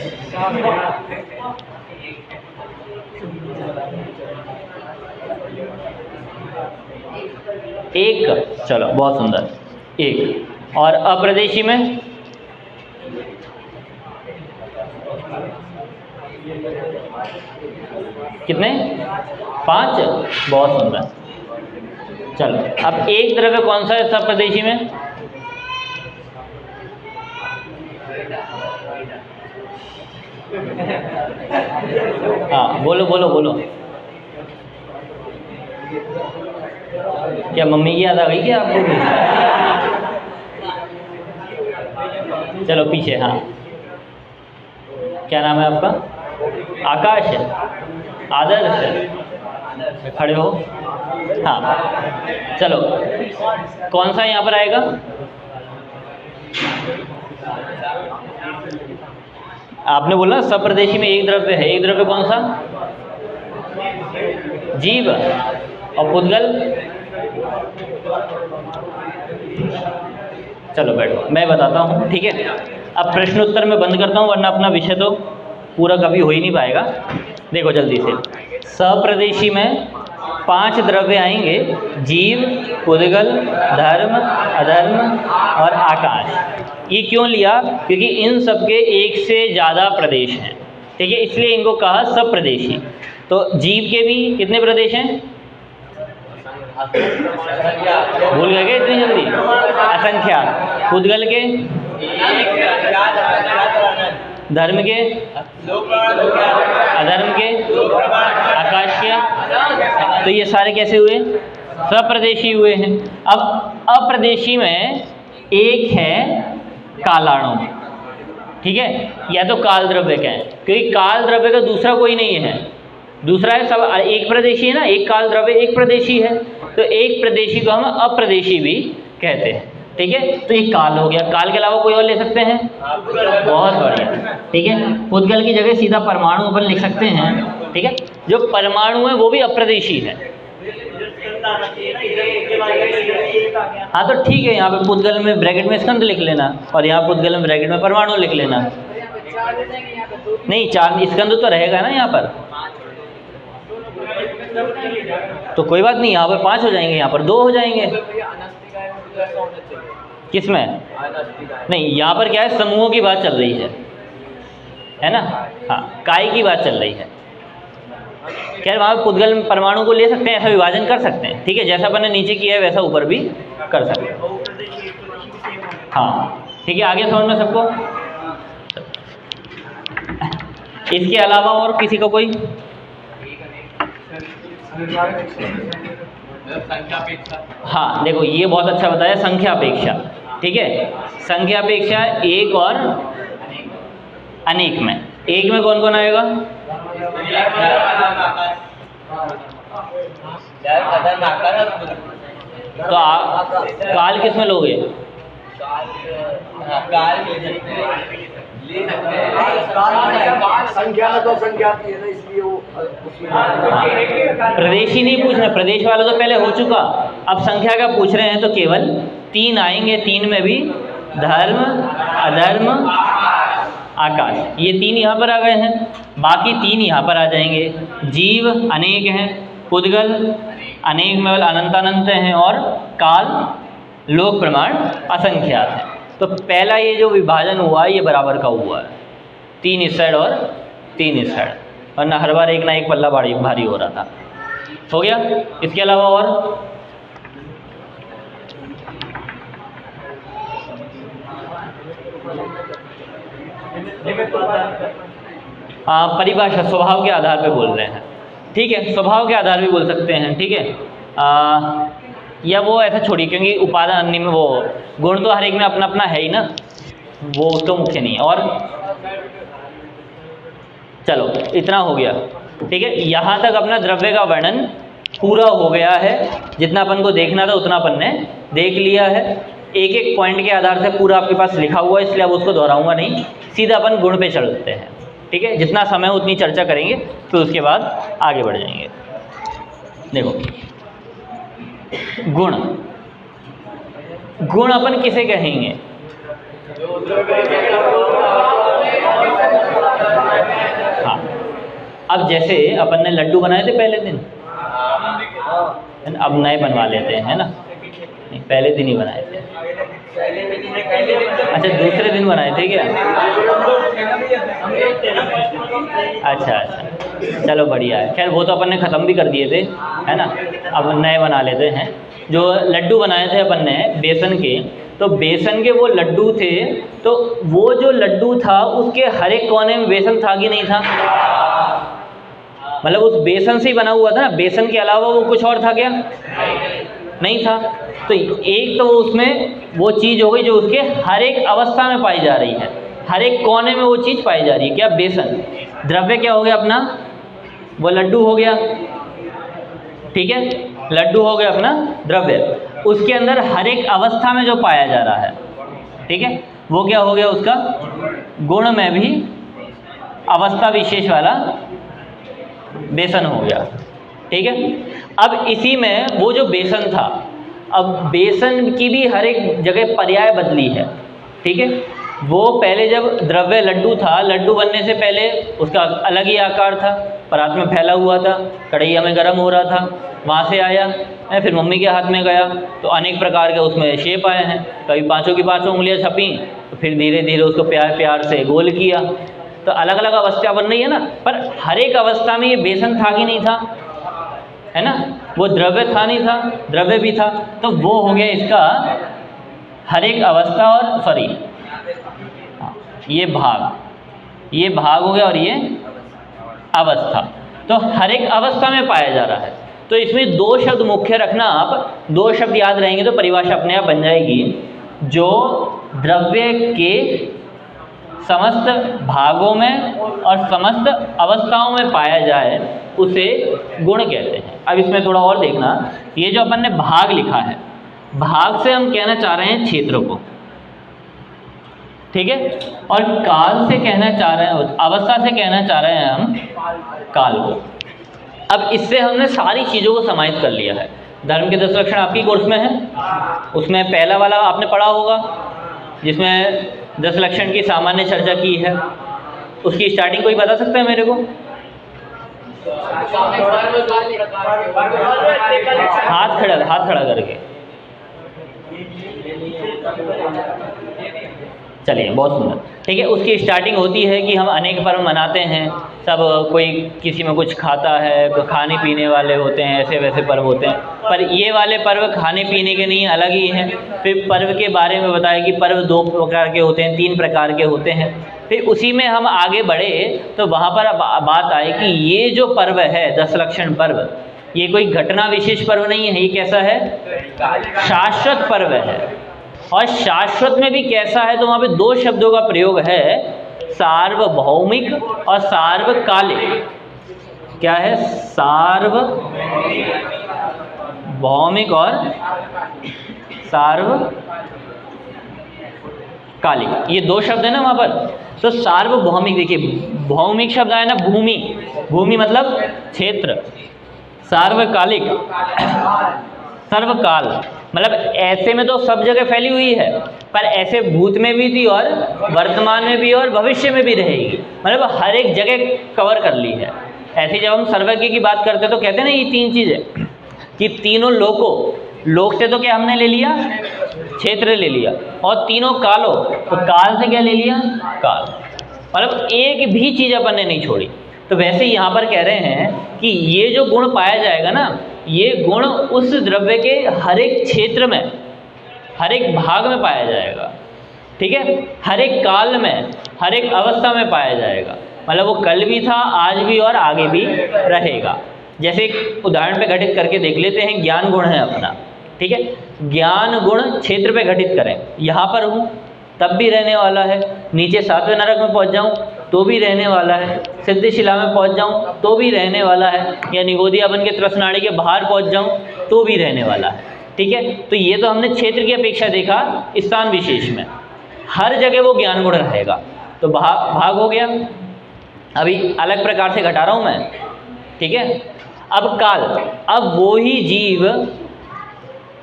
एक, चलो बहुत सुंदर, एक। और अप्रदेशी में? कितने? 5, बहुत सुंदर। चलो अब एक द्रव्य कौन सा है सप्रदेशी में? हाँ बोलो बोलो बोलो। क्या मम्मी की याद आ गई क्या आपको भी? चलो पीछे, हाँ क्या नाम है आपका? आकाश है, आदर्श है, खड़े हो। हाँ चलो कौन सा यहाँ पर आएगा? आपने बोला सप्रदेशी में एक द्रव्य है, एक द्रव्य कौन सा? जीव। और पुद्गल? चलो बैठो मैं बताता हूँ, ठीक है। अब प्रश्न उत्तर में बंद करता हूँ वरना अपना विषय तो पूरा कभी हो ही नहीं पाएगा। देखो जल्दी से, सप्रदेशी में 5 द्रव्य आएंगे, जीव, पुद्गल, धर्म, अधर्म और आकाश। ये क्यों लिया? क्योंकि इन सबके एक से ज़्यादा प्रदेश हैं, ठीक है, इसलिए इनको कहा सप्रदेशी। तो जीव के भी कितने प्रदेश हैं? भूल गए इतनी जल्दी? असंख्यात। पुद्गल के? धर्म के? अधर्म के? आकाश के? तो ये सारे कैसे हुए? सप्रदेशी हुए हैं। अब अप्रदेशी में एक है कालाणु, ठीक है, या तो काल द्रव्य का है, क्योंकि काल द्रव्य का दूसरा कोई नहीं है। दूसरा है सब एक प्रदेशी है ना, एक काल द्रव्य एक प्रदेशी है, तो एक प्रदेशी को हम अप्रदेशी भी कहते हैं, ठीक है। तो ये काल हो गया, काल के अलावा कोई और ले सकते हैं? बहुत बढ़िया, ठीक है। पुद्गल की जगह सीधा परमाणु अपन लिख सकते हैं, ठीक है। जो परमाणु है वो भी अप्रदेशी है। हाँ तो ठीक है, यहाँ पे पुद्गल में ब्रैकेट में स्कंद लिख लेना और यहाँ पुद्गल में ब्रैकेट में परमाणु लिख लेना। नहीं 4 स्कंद तो रहेगा ना यहाँ पर, तो कोई बात नहीं, यहाँ पर 5 हो जाएंगे, यहाँ पर 2 हो जाएंगे। किसमें? नहीं यहाँ पर क्या है, समूहों की बात चल रही है ना। हाँ काय की बात चल रही है। खैर वहाँ पुद्गल में परमाणु को ले सकते हैं, ऐसा विभाजन कर सकते हैं, ठीक है। जैसा अपन ने नीचे किया है वैसा ऊपर भी कर सकते हैं। हाँ ठीक है, आगे समझ में सबको? इसके अलावा और किसी को कोई? हाँ देखो ये बहुत अच्छा बताया, संख्यापेक्षा, ठीक है। संख्यापेक्षा एक और अनेक में, एक में कौन कौन आएगा? तो काल किस में लोगे? संख्या में तो संख्या आती है ना, इसलिए वो प्रदेशी नहीं पूछ रहे, प्रदेश वाला तो पहले हो चुका, अब संख्या का पूछ रहे हैं, तो केवल 3 आएंगे। 3 में भी धर्म, अधर्म, आकाश, ये 3 यहाँ पर आ गए हैं, बाकी 3 यहाँ पर आ जाएंगे। जीव अनेक हैं, पुद्गल अनेक में अनंत अनंत हैं, और काल लोक प्रमाण असंख्यात है। तो पहला ये जो विभाजन हुआ ये बराबर का हुआ है, 3 इस साइड और 3 इस साइड, वरना हर बार एक ना एक पल्ला भारी हो रहा था। हो गया? इसके अलावा और? परिभाषा स्वभाव के आधार पे बोल रहे हैं, ठीक है, स्वभाव के आधार पे बोल सकते हैं, ठीक है। या वो ऐसा छोड़िए, क्योंकि उपादान में वो गुण तो हर एक में अपना अपना है ही ना, वो तो मुख्य नहीं है। और चलो इतना हो गया, ठीक है। यहाँ तक अपना द्रव्य का वर्णन पूरा हो गया है। जितना अपन को देखना था उतना अपन ने देख लिया है। एक एक पॉइंट के आधार से पूरा आपके पास लिखा हुआ है, इसलिए अब उसको दोहराऊंगा नहीं, सीधा अपन गुण पे चलते हैं, ठीक है। जितना समय उतनी चर्चा करेंगे, फिर उसके बाद आगे बढ़ जाएंगे। देखो गुण, गुण अपन किसे कहेंगे? हाँ, अब जैसे अपन ने लड्डू बनाए थे पहले दिन, अब नए बनवा लेते हैं, है ना? नहीं, पहले दिन ही बनाए थे। अच्छा, दूसरे दिन बनाए थे क्या? अच्छा अच्छा, चलो बढ़िया है। खैर वो तो अपन ने ख़त्म भी कर दिए थे, है ना? अब नए बना लेते हैं। जो लड्डू बनाए थे अपन ने बेसन के, तो बेसन के वो लड्डू थे, तो वो जो लड्डू था उसके हर एक कोने में बेसन था कि नहीं था? मतलब उस बेसन से ही बना हुआ था ना, बेसन के अलावा वो कुछ और था क्या? नहीं था। तो एक तो उसमें वो चीज़ हो गई जो उसके हर एक अवस्था में पाई जा रही है, हर एक कोने में वो चीज़ पाई जा रही है। क्या? बेसन। द्रव्य क्या हो गया अपना? वो लड्डू हो गया, ठीक है, लड्डू हो गया अपना द्रव्य। उसके अंदर हर एक अवस्था में जो पाया जा रहा है, ठीक है, वो क्या हो गया उसका? गुण में भी अवस्था विशेष वाला बेसन हो गया, ठीक है। अब इसी में वो जो बेसन था, अब बेसन की भी हर एक जगह पर्याय बदली है, ठीक है। वो पहले जब द्रव्य लड्डू था, लड्डू बनने से पहले उसका अलग ही आकार था, परात में फैला हुआ था, कढ़ैया में गर्म हो रहा था, वहाँ से आया, फिर मम्मी के हाथ में गया तो अनेक प्रकार के उसमें शेप आए हैं। कभी पाँचों की पाँचों उंगलियाँ छपी, तो फिर धीरे धीरे उसको प्यार प्यार से गोल किया, तो अलग अलग अवस्था बन रही है ना। पर हर एक अवस्था में ये बेसन था कि नहीं था? है ना? वो द्रव्य था नहीं था? द्रव्य भी था। तो वो हो गया इसका हर एक अवस्था, और सॉरी ये भाग हो गया, और ये अवस्था। तो हर एक अवस्था में पाया जा रहा है। तो इसमें दो शब्द मुख्य रखना, आप दो शब्द याद रहेंगे तो परिभाषा अपने आप बन जाएगी। जो द्रव्य के समस्त भागों में और समस्त अवस्थाओं में पाया जाए उसे गुण कहते हैं। अब इसमें थोड़ा और देखना, ये जो अपन ने भाग लिखा है, भाग से हम कहना चाह रहे हैं क्षेत्र को, ठीक है, और काल से कहना चाह रहे हैं, अवस्था से कहना चाह रहे हैं हम काल को। अब इससे हमने सारी चीज़ों को समाहित कर लिया है। धर्म के 10 लक्षण आपकी कोर्स में है, उसमें पहला वाला आपने पढ़ा होगा जिसमें 10 लक्षण की सामान्य चर्चा की है। उसकी स्टार्टिंग कोई बता सकता है मेरे को? हाथ खड़ा करके। चलिए, बहुत सुंदर, ठीक है। उसकी स्टार्टिंग होती है कि हम अनेक पर्व मनाते हैं, सब कोई किसी में कुछ खाता है, तो खाने पीने वाले होते हैं, ऐसे वैसे पर्व होते हैं। पर ये वाले पर्व खाने पीने के नहीं, अलग ही हैं। फिर पर्व के बारे में बताया कि पर्व 2 प्रकार के होते हैं, 3 प्रकार के होते हैं। फिर उसी में हम आगे बढ़े तो वहाँ पर बात आई कि ये जो पर्व है 10 लक्षण पर्व, ये कोई घटना विशेष पर्व नहीं है। ये कैसा है? शाश्वत पर्व है। और शाश्वत में भी कैसा है? तो वहाँ पे 2 शब्दों का प्रयोग है, सार्वभौमिक और सार्वकालिक। क्या है? सार्वभौमिक और सार्वकालिक, ये 2 शब्द है ना वहाँ पर। तो सार्वभौमिक, देखिए भौमिक शब्द आया ना, भूमि, भूमि मतलब क्षेत्र। सार्वकालिक, सर्वकाल मतलब ऐसे में तो सब जगह फैली हुई है, पर ऐसे भूत में भी थी और वर्तमान में भी और भविष्य में भी रहेगी, मतलब हर एक जगह कवर कर ली है। ऐसे जब हम सर्वज्ञ की बात करते हैं तो कहते हैं ना ये 3 चीज़ें कि तीनों लोकों, लोक से तो क्या हमने ले लिया? क्षेत्र ले लिया, और तीनों कालों, तो काल से क्या ले लिया? काल, मतलब एक भी चीज़ अपन ने नहीं छोड़ी। तो वैसे ही यहाँ पर कह रहे हैं कि ये जो गुण पाया जाएगा ना, ये गुण उस द्रव्य के हर एक क्षेत्र में, हर एक भाग में पाया जाएगा, ठीक है, हर एक काल में, हर एक अवस्था में पाया जाएगा। मतलब वो कल भी था, आज भी और आगे भी रहेगा। जैसे एक उदाहरण पे घटित करके देख लेते हैं। ज्ञान गुण है अपना, ठीक है। ज्ञान गुण क्षेत्र पे घटित करें, यहाँ पर हूँ तब भी रहने वाला है, नीचे 7वें नरक में पहुँच जाऊँ तो भी रहने वाला है, सिद्धिशिला में पहुँच जाऊँ तो भी रहने वाला है, या निगोदिया बन के त्रसनाड़ी के बाहर पहुँच जाऊँ तो भी रहने वाला है। ठीक है, तो ये तो हमने क्षेत्र की अपेक्षा देखा स्थान विशेष में, हर जगह वो ज्ञान गुण रहेगा। तो भाग हो गया। अभी अलग प्रकार से घटा रहा हूँ मैं, ठीक है। अब काल, अब वो ही जीव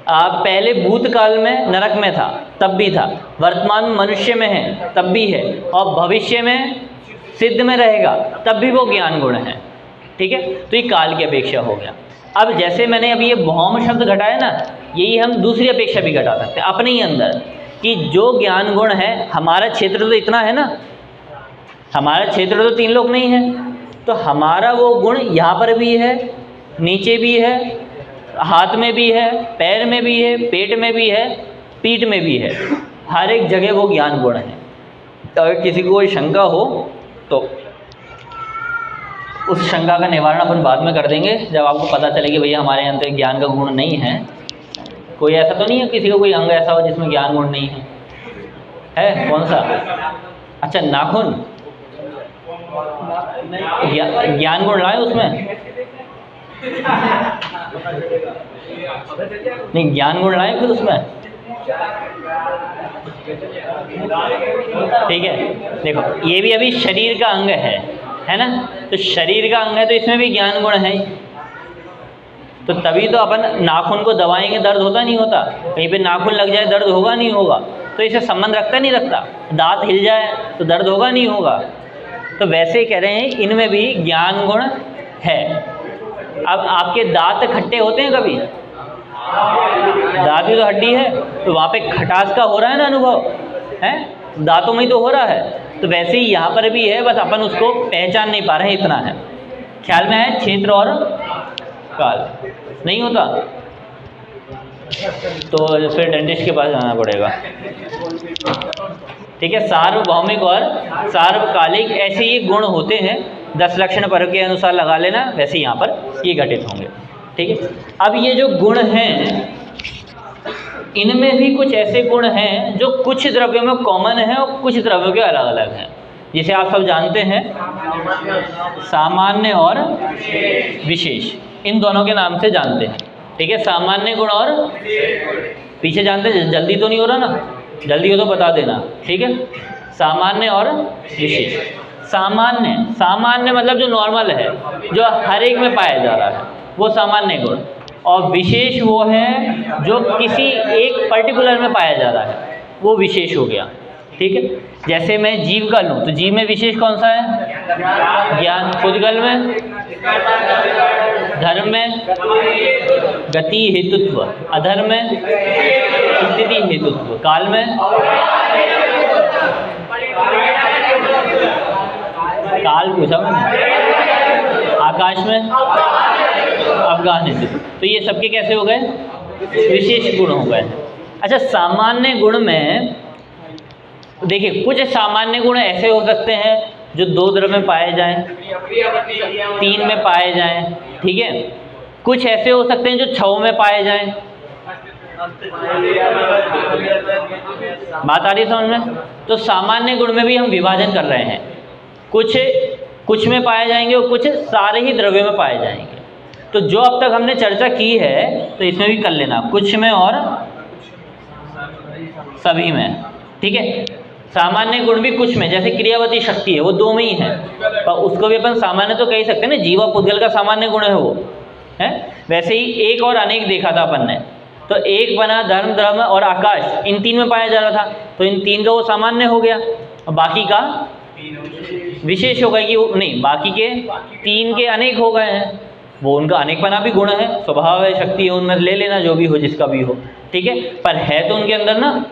पहले भूतकाल में नरक में था तब भी था, वर्तमान में मनुष्य में है तब भी है, और भविष्य में सिद्ध में रहेगा तब भी वो ज्ञान गुण है। ठीक है, तो ये काल की अपेक्षा हो गया। अब जैसे मैंने अभी ये भौम शब्द घटाया ना, यही हम दूसरी अपेक्षा भी घटा सकते हैं अपने ही अंदर, कि जो ज्ञान गुण है, हमारा क्षेत्र तो इतना है ना, हमारा क्षेत्र तो 3 लोक नहीं है, तो हमारा वो गुण यहाँ पर भी है, नीचे भी है, हाथ में भी है, पैर में भी है, पेट में भी है, पीठ में भी है, हर एक जगह वो ज्ञान गुण है। तो अगर किसी को कोई शंका हो तो उस शंका का निवारण अपन बाद में कर देंगे, जब आपको पता चले कि भैया हमारे यहाँ तो ज्ञान का गुण नहीं है। कोई ऐसा तो नहीं है किसी का कोई अंग ऐसा हो जिसमें ज्ञान गुण नहीं है कौन सा? अच्छा, नाखून, ज्ञान गुण लाए उसमें? नहीं, ज्ञान गुण लाए फिर उसमें? ठीक है, देखो ये भी अभी शरीर का अंग है ना, तो शरीर का अंग है तो इसमें भी ज्ञान गुण है। तो तभी तो अपन नाखून को दबाएंगे, दर्द होता नहीं होता, कहीं पे नाखून लग जाए दर्द होगा नहीं होगा, तो इसे संबंध रखता नहीं रखता। दांत हिल जाए तो दर्द होगा नहीं होगा, तो वैसे ही कह रहे हैं इनमें भी ज्ञान गुण है। अब आपके दांत खट्टे होते हैं कभी? दांत भी तो हड्डी है, तो वहाँ पे खटास का हो रहा है ना अनुभव, है दांतों में ही तो हो रहा है। तो वैसे ही यहाँ पर भी है, बस अपन उसको पहचान नहीं पा रहे हैं, इतना है। ख्याल में है क्षेत्र और काल नहीं होता तो फिर डेंटिस्ट के पास जाना पड़ेगा। ठीक है, सार्वभौमिक और सार्वकालिक ऐसे ये गुण होते हैं, 10 लक्षण पर के अनुसार लगा लेना, वैसे यहाँ पर ये घटित होंगे। ठीक है, अब ये जो गुण हैं इनमें भी कुछ ऐसे गुण हैं जो कुछ द्रव्यों में कॉमन है और कुछ द्रव्यों के अलग अलग हैं, जिसे आप सब जानते हैं सामान्य और विशेष, इन दोनों के नाम से जानते हैं। ठीक है, सामान्य गुण और पीछे जानते हैं, जल्दी तो नहीं हो रहा ना, जल्दी हो तो बता देना। ठीक है, सामान्य और विशेष। सामान्य मतलब जो नॉर्मल है, जो हर एक में पाया जा रहा है, वो सामान्य गुण, और विशेष वो है जो किसी एक पर्टिकुलर में पाया जा रहा है, वो विशेष हो गया। ठीक है, जैसे मैं जीव का लूँ तो जीव में विशेष कौन सा है? ज्ञान। पुद्गल में, धर्म में गति हेतुत्व, अधर्म में स्थिति हेतुत्व, काल में काल पूछा मैंने, आकाश में अवगाहन हेतुत्व। तो ये सबके कैसे हो गए? विशेष गुण हो गए। अच्छा, सामान्य गुण में देखिए, कुछ सामान्य गुण ऐसे हो सकते हैं जो 2 द्रव्य में पाए जाएं, 3 में पाए जाएं। ठीक है, कुछ ऐसे हो सकते हैं जो 6 में पाए जाएं। बात आ रही है समझ में? तो सामान्य गुण में भी हम विभाजन कर रहे हैं, कुछ में पाए जाएंगे और कुछ सारे ही द्रव्यों में पाए जाएंगे। तो जो अब तक हमने चर्चा की है तो इसमें भी कर लेना, कुछ में और सभी में। ठीक है, सामान्य गुण भी कुछ में, जैसे क्रियावती शक्ति है वो 2 में ही है, पर उसको भी अपन सामान्य तो कह ही सकते हैं ना, जीवा पुद्गल का सामान्य गुण है वो, है। वैसे ही एक और अनेक देखा था अपन ने, तो एक बना धर्म, धर्म और आकाश, इन 3 में पाया जा रहा था, तो इन 3 का वो सामान्य हो गया, और बाकी का विशेष हो गया कि वो नहीं, बाकी के 3 के अनेक हो गए हैं, वो उनका अनेक बना भी गुण है, स्वभाव है, शक्ति है, उनमें ले लेना जो भी हो, जिसका भी हो। ठीक है, पर है तो उनके अंदर ना।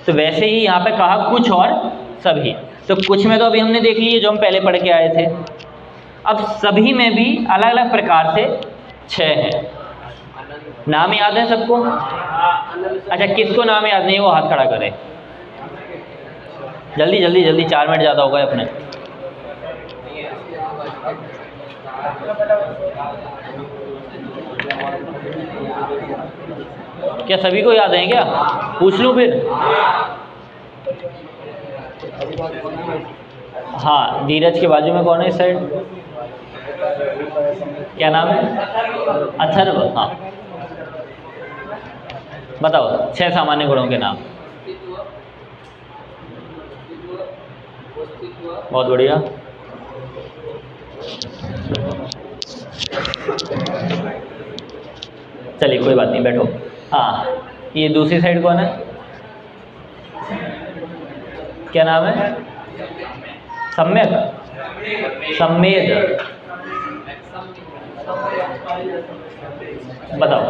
तो वैसे ही यहाँ पे कहा कुछ और सभी, तो कुछ में तो अभी हमने देख लिए जो हम पहले पढ़ के आए थे। अब सभी में भी अलग अलग प्रकार से 6 हैं। नाम याद है सबको? अच्छा, किसको नाम याद नहीं वो हाथ खड़ा करे, जल्दी जल्दी जल्दी, 4 मिनट ज़्यादा हो गए अपने। क्या सभी को याद है क्या? पूछ लूँ फिर? हाँ, धीरज के बाजू में कौन है इस साइड? क्या नाम है? अथर्व। हाँ, बताओ 6 सामान्य गुणों के नाम। बहुत बढ़िया। चलिए कोई बात नहीं, बैठो। हाँ, ये दूसरी साइड कौन है? क्या नाम है? सम्यक, सम्मेद। बताओ।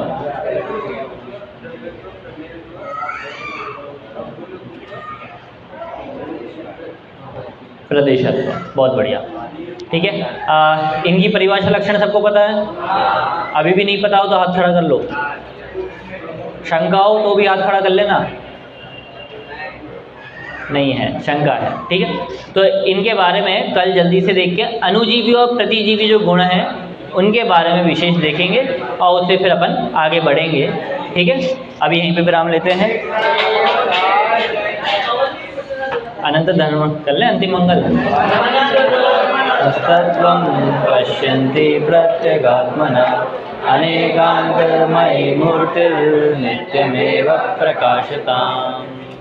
प्रदेशत्व, बहुत बढ़िया। ठीक है, इनकी परिभाषा लक्षण सबको पता है? अभी भी नहीं पता हो तो हाथ खड़ा कर लो। शंका हो तो भी हाथ खड़ा कर लेना। नहीं है, शंका है। ठीक है, तो इनके बारे में कल जल्दी से देख के अनुजीवी और प्रतिजीवी जो गुण हैं उनके बारे में विशेष देखेंगे और उससे फिर अपन आगे बढ़ेंगे। ठीक है, अभी यहीं पे विराम लेते हैं। अनंत धर्म कर लें, अंतिम मंगल। तत्त्वं पश्यन्ति प्रत्यगात्मना अनेकान्तर्मयी मूर्तिर्नित्यमेव प्रकाशताम्।